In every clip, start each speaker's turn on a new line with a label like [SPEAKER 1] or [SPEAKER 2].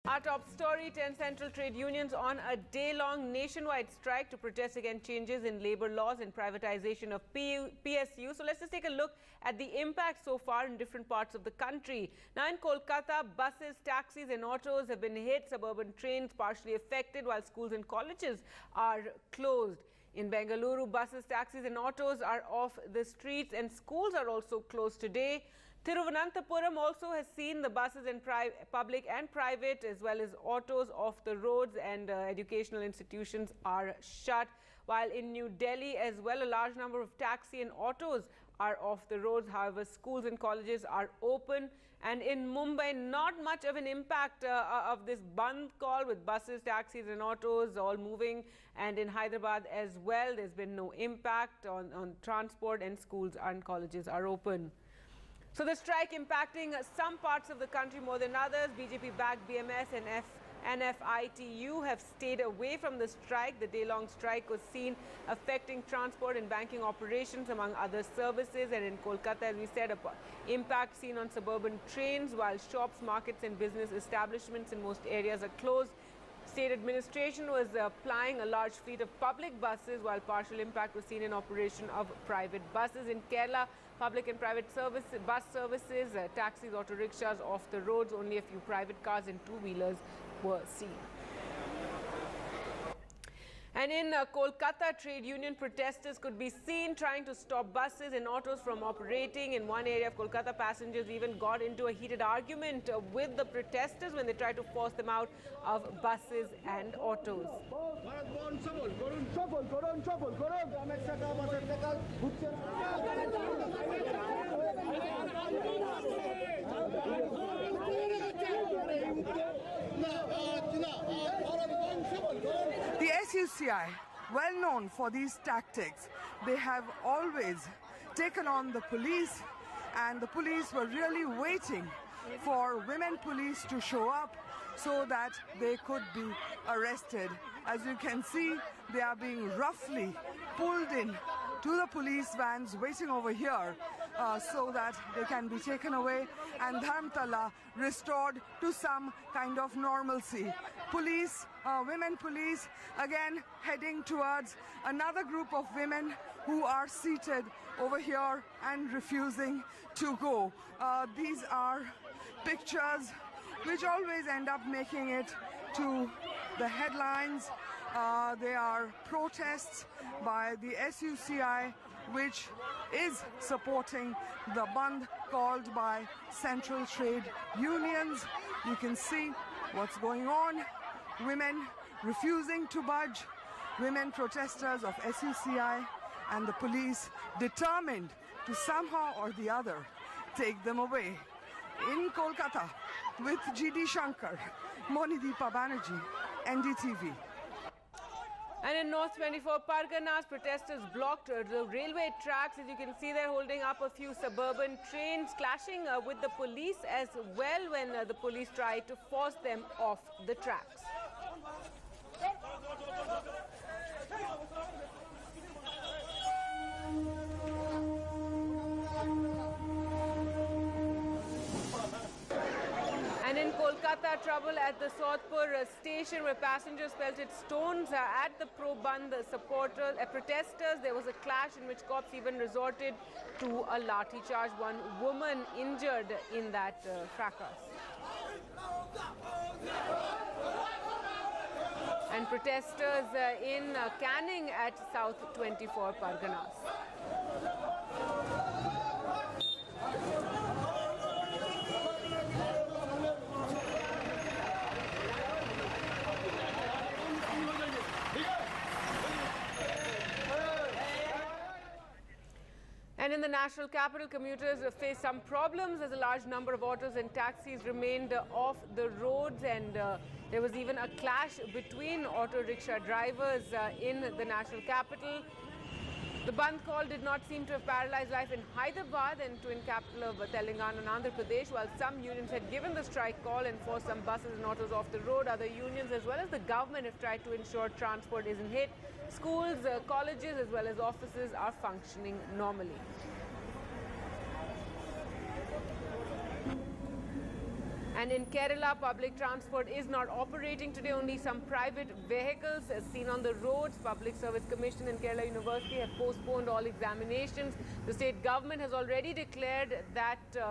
[SPEAKER 1] Our top story, 10 central trade unions on a day-long nationwide strike to protest against changes in labour laws and privatization of PSUs. So let's just take a look at the impact so far in different parts of the country. Now in Kolkata, buses, taxis and autos have been hit, suburban trains partially affected, while schools and colleges are closed. In Bengaluru, buses, taxis and autos are off the streets and schools are also closed today. Tiruantpuram also has seen the buses and public and private as well as autos off the roads, and educational institutions are shut. While in New Delhi as well, a large number of taxi and autos are off the roads. However, schools and colleges are open. And in Mumbai, not much of an impact of this Bandh call, with buses, taxis and autos all moving. And in Hyderabad as well, there's been no impact on transport, and schools and colleges are open. So the strike impacting some parts of the country more than others. BJP-backed BMS and NFITU have stayed away from the strike. The day-long strike was seen affecting transport and banking operations among other services. And in Kolkata, as we said, impact seen on suburban trains, while shops, markets and business establishments in most areas are closed. State administration was plying a large fleet of public buses, while partial impact was seen in operation of private buses. In Kerala, public and private bus services, taxis, auto rickshaws off the roads. Only a few private cars and two-wheelers were seen. And in Kolkata, trade union protesters could be seen trying to stop buses and autos from operating. In one area of Kolkata, passengers even got into a heated argument with the protesters when they tried to force them out of buses and autos.
[SPEAKER 2] The SUCI, well known for these tactics, they have always taken on the police, and the police were really waiting for women police to show up so that they could be arrested. As you can see, they are being roughly pulled in to the police vans waiting over here so that they can be taken away and Dharamtala restored to some kind of normalcy. Police, women police, again heading towards another group of women who are seated over here and refusing to go. These are pictures which always end up making it to the headlines. They are protests by the SUCI, which is supporting the Bandh called by central trade unions. You can see what's going on. Women refusing to budge, women protesters of SUCI, and the police determined to somehow or the other take them away. In Kolkata, with GD Shankar, Monideepa Banerjee, NDTV.
[SPEAKER 1] And in North 24 Parganas, protesters blocked the railway tracks. As you can see, they're holding up a few suburban trains, clashing with the police as well when the police tried to force them off the tracks. And in Kolkata, trouble at the Sodhpur station, where passengers pelted stones at the pro-Bandh protesters. There was a clash in which cops even resorted to a lathi charge. One woman injured in that fracas. And protesters in Canning at South 24 Parganas. And in the national capital, commuters faced some problems as a large number of autos and taxis remained off the roads, and there was even a clash between auto rickshaw drivers in the national capital. The Bandh call did not seem to have paralyzed life in Hyderabad and twin capital of Telangana and Andhra Pradesh. While some unions had given the strike call and forced some buses and autos off the road, other unions as well as the government have tried to ensure transport isn't hit. Schools, colleges as well as offices are functioning normally. And in Kerala, public transport is not operating today. Only some private vehicles seen on the roads. Public Service Commission and Kerala University have postponed all examinations. The state government has already declared that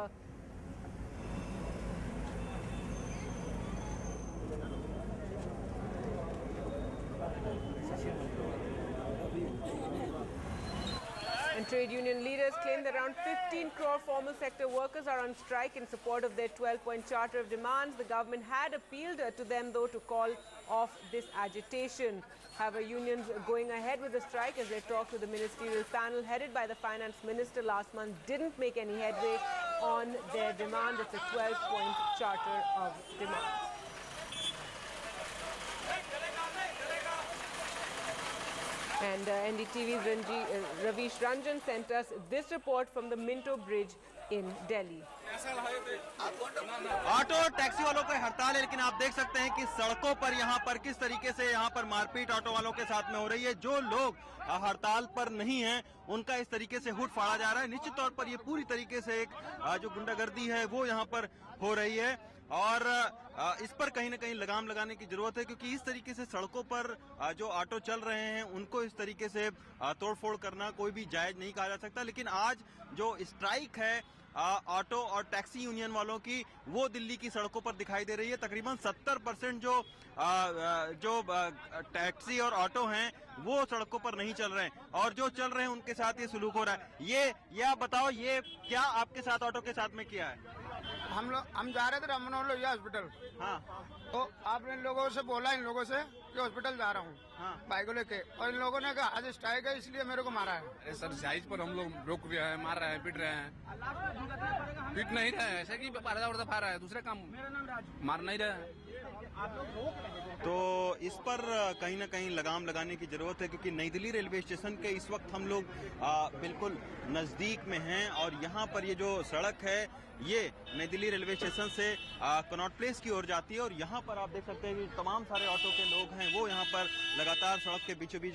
[SPEAKER 1] And trade union leaders claim that around 15 crore formal sector workers are on strike in support of their 12-point charter of demands. The government had appealed to them, though, to call off this agitation. However, unions going ahead with the strike as they talked to the ministerial panel headed by the finance minister last month didn't make any headway on their demand. It's a 12-point charter of demands. And NDTV's Ravish Ranjan sent us this report from the Minto Bridge in Delhi.
[SPEAKER 3] Auto और taxi वालों की हड़ताल है, लेकिन आप देख सकते हैं कि सड़कों पर यहाँ पर किस तरीके से यहाँ पर मारपीट ऑटो वालों के साथ में हो रही है। जो लोग हड़ताल पर नहीं हैं उनका इस तरीके से हुट फाड़ा जा रहा है। निश्चित तौर पर ये पूरी तरीके से एक जो गुंडागर्दी है वो यहाँ पर हो रही है और इस पर कहीं ना कहीं लगाम लगाने की जरूरत है, क्योंकि इस तरीके से सड़कों पर जो ऑटो चल रहे हैं उनको इस तरीके से तोड़फोड़ करना कोई भी जायज नहीं कहा जा सकता। लेकिन आज जो स्ट्राइक है ऑटो और टैक्सी यूनियन वालों की, वो दिल्ली की सड़कों पर दिखाई दे रही है। तकरीबन 70% जो टैक्सी और ऑटो हैं वो सड़कों पर नहीं चल रहे हैं और जो चल रहे हैं उनके साथ ये सुलूक हो रहा है। ये आप बताओ, ये क्या आपके साथ ऑटो के साथ में किया है?
[SPEAKER 4] हम जा रहे थे रमनोलोजी हॉस्पिटल।
[SPEAKER 3] हाँ,
[SPEAKER 4] तो आपने इन लोगों से बोला, इन लोगों से कि हॉस्पिटल जा रहा हूँ,
[SPEAKER 3] हाँ,
[SPEAKER 4] बाइक को लेके, और इन लोगों ने कहा आज स्ट्राइक है इसलिए मेरे को मारा है।
[SPEAKER 5] अरे सर, साइज पर हम लोग रोक रहे हैं, मार रहे हैं, पीट रहे हैं। पीट नहीं रहे हैं, ऐसे कि पर्दा वर्दा फाड़ रहा है, दूसरे काम मार नहीं रहे हैं।
[SPEAKER 3] तो इस पर कहीं ना कहीं लगाम लगाने की जरूरत है, क्योंकि नई दिल्ली रेलवे स्टेशन के इस वक्त हम लोग बिल्कुल नजदीक में हैं और यहाँ पर ये जो सड़क है ये नई दिल्ली रेलवे स्टेशन से कनॉट प्लेस की ओर जाती है और यहाँ पर आप देख सकते हैं कि तमाम सारे ऑटो के लोग हैं वो यहाँ पर लगातार सड़क के बीचों बीच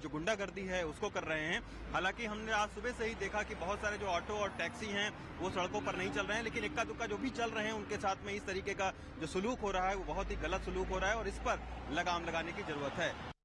[SPEAKER 3] जो गुंडागर्दी है उसको कर रहे हैं। हालांकि हमने आज सुबह से ही देखा कि बहुत सारे जो ऑटो और टैक्सी हैं वो सड़कों पर नहीं चल रहे हैं, लेकिन इक्का दुक्का जो भी चल रहे हैं उनके साथ में इस तरीके का जो सलूक हो रहा है वो बहुत ही गलत सलूक हो रहा है और इस पर लगाम लगाने की जरूरत है।